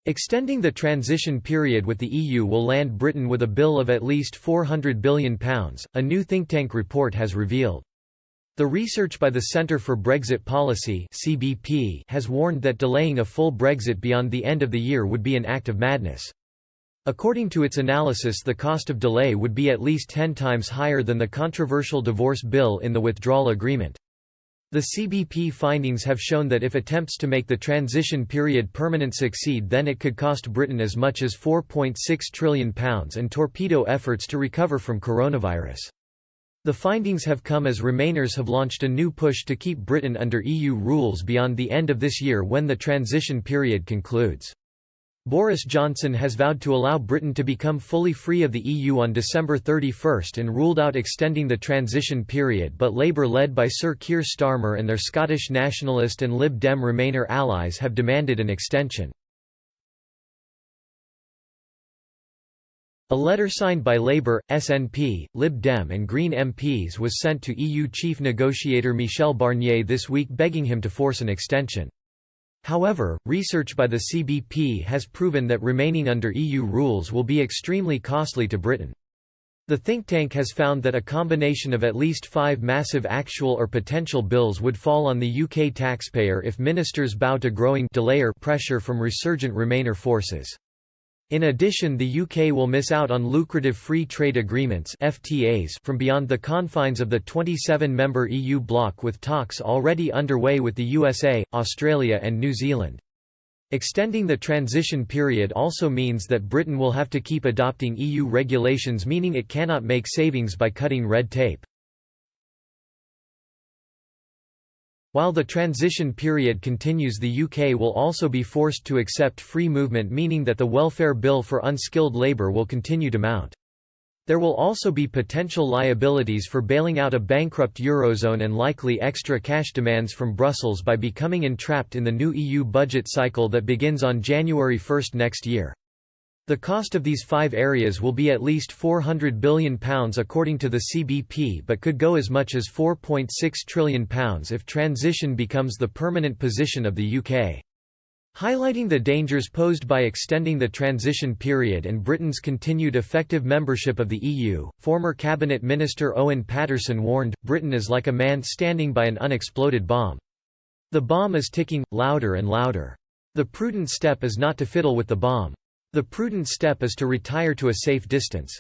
Extending the transition period with the EU will land Britain with a bill of at least £400 billion, a new think tank report has revealed. The research by the Centre for Brexit Policy (CBP) has warned that delaying a full Brexit beyond the end of the year would be an act of madness. According to its analysis, the cost of delay would be at least 10 times higher than the controversial divorce bill in the withdrawal agreement. The CBP findings have shown that if attempts to make the transition period permanent succeed, then it could cost Britain as much as £4.6 trillion and torpedo efforts to recover from coronavirus. The findings have come as Remainers have launched a new push to keep Britain under EU rules beyond the end of this year when the transition period concludes. Boris Johnson has vowed to allow Britain to become fully free of the EU on December 31 and ruled out extending the transition period, but Labour led by Sir Keir Starmer and their Scottish Nationalist and Lib Dem Remainer allies have demanded an extension. A letter signed by Labour, SNP, Lib Dem and Green MPs was sent to EU chief negotiator Michel Barnier this week begging him to force an extension. However, research by the CBP has proven that remaining under EU rules will be extremely costly to Britain. The think tank has found that a combination of at least 5 massive actual or potential bills would fall on the UK taxpayer if ministers bow to growing delayer pressure from resurgent Remainer forces. In addition, the UK will miss out on lucrative free trade agreements (FTAs) from beyond the confines of the 27-member EU bloc, with talks already underway with the USA, Australia and New Zealand. Extending the transition period also means that Britain will have to keep adopting EU regulations, meaning it cannot make savings by cutting red tape. While the transition period continues, the UK will also be forced to accept free movement, meaning that the welfare bill for unskilled labour will continue to mount. There will also be potential liabilities for bailing out a bankrupt Eurozone and likely extra cash demands from Brussels by becoming entrapped in the new EU budget cycle that begins on January 1 next year. The cost of these 5 areas will be at least £400 billion according to the CBP, but could go as much as £4.6 trillion if transition becomes the permanent position of the UK. Highlighting the dangers posed by extending the transition period and Britain's continued effective membership of the EU, former Cabinet Minister Owen Paterson warned, "Britain is like a man standing by an unexploded bomb. The bomb is ticking, louder and louder. The prudent step is not to fiddle with the bomb. The prudent step is to retire to a safe distance."